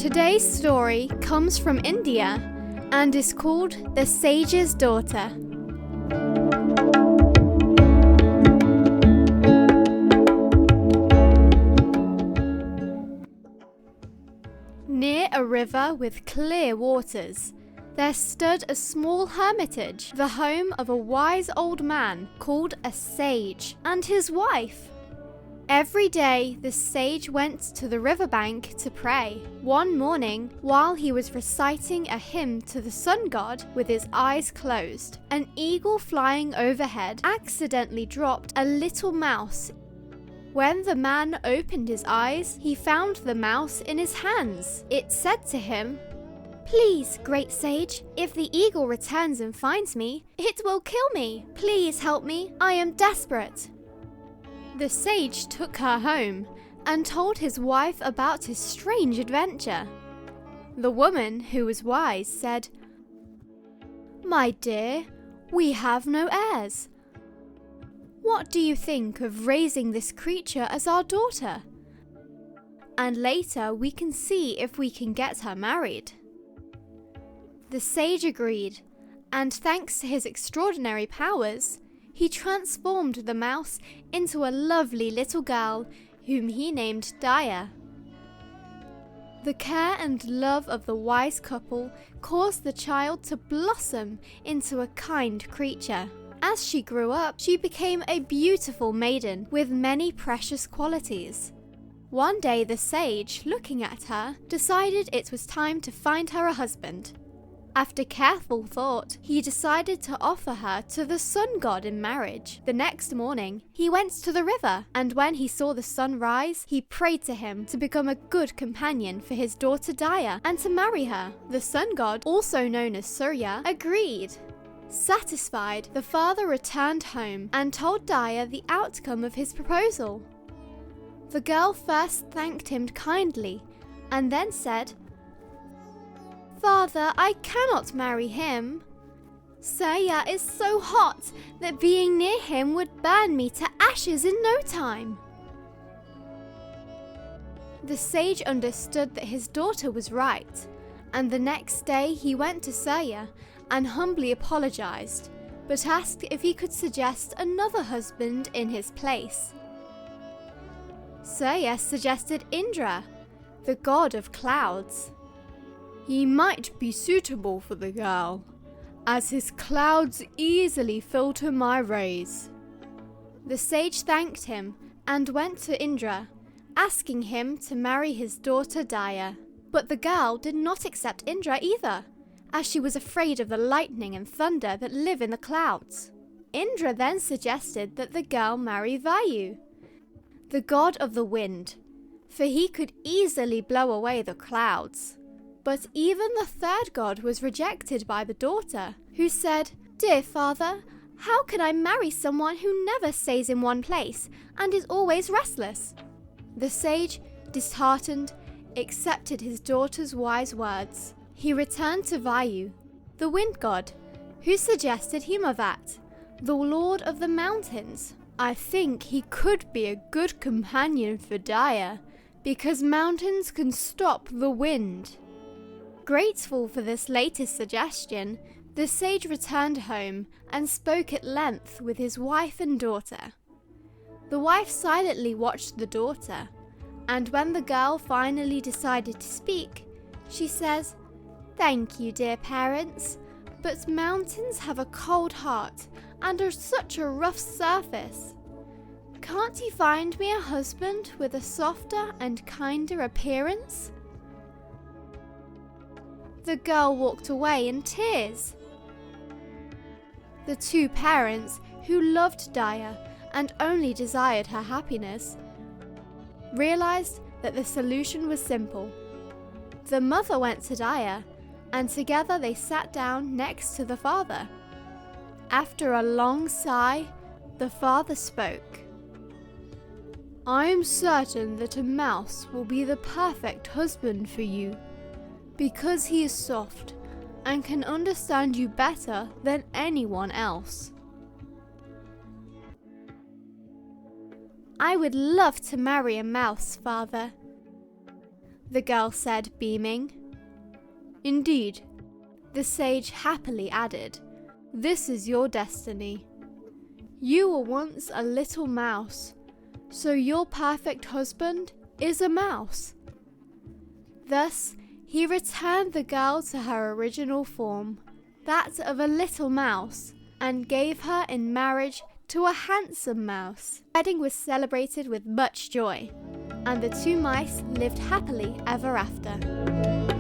Today's story comes from India and is called The Sage's Daughter. Near a river with clear waters, there stood a small hermitage, the home of a wise old man called a sage and his wife. Every day, the sage went to the riverbank to pray. One morning, while he was reciting a hymn to the sun god with his eyes closed, an eagle flying overhead accidentally dropped a little mouse. When the man opened his eyes, he found the mouse in his hands. It said to him, "Please, great sage, if the eagle returns and finds me, it will kill me. Please help me, I am desperate." The sage took her home and told his wife about his strange adventure. The woman, who was wise, said, "My dear, we have no heirs. What do you think of raising this creature as our daughter? And later we can see if we can get her married." The sage agreed, and thanks to his extraordinary powers, he transformed the mouse into a lovely little girl whom he named Daya. The care and love of the wise couple caused the child to blossom into a kind creature. As she grew up, she became a beautiful maiden with many precious qualities. One day the sage, looking at her, decided it was time to find her a husband. After careful thought, he decided to offer her to the sun god in marriage. The next morning, he went to the river, and when he saw the sun rise, he prayed to him to become a good companion for his daughter Daya and to marry her. The sun god, also known as Surya, agreed. Satisfied, the father returned home and told Daya the outcome of his proposal. The girl first thanked him kindly and then said, "Father, I cannot marry him. Surya is so hot that being near him would burn me to ashes in no time." The sage understood that his daughter was right, and the next day he went to Surya and humbly apologized, but asked if he could suggest another husband in his place. Surya suggested Indra, the god of clouds. "He might be suitable for the girl, as his clouds easily filter my rays." The sage thanked him and went to Indra, asking him to marry his daughter Daya. But the girl did not accept Indra either, as she was afraid of the lightning and thunder that live in the clouds. Indra then suggested that the girl marry Vayu, the god of the wind, for he could easily blow away the clouds. But even the third god was rejected by the daughter, who said, "Dear father, how can I marry someone who never stays in one place and is always restless?" The sage, disheartened, accepted his daughter's wise words. He returned to Vayu, the wind god, who suggested Himavat, the lord of the mountains. "I think he could be a good companion for Daya, because mountains can stop the wind." Grateful for this latest suggestion, the sage returned home and spoke at length with his wife and daughter. The wife silently watched the daughter, and when the girl finally decided to speak, she says, "Thank you, dear parents, but mountains have a cold heart and are such a rough surface. Can't you find me a husband with a softer and kinder appearance?" The girl walked away in tears. The two parents, who loved Daya and only desired her happiness, realized that the solution was simple. The mother went to Daya, and together they sat down next to the father. After a long sigh, the father spoke. "I am certain that a mouse will be the perfect husband for you, because he is soft and can understand you better than anyone else." "I would love to marry a mouse, father." the girl said, beaming. Indeed, the sage happily added, this is your destiny. You were once a little mouse, so your perfect husband is a mouse. Thus, he returned the girl to her original form, that of a little mouse, and gave her in marriage to a handsome mouse. The wedding was celebrated with much joy, and the two mice lived happily ever after.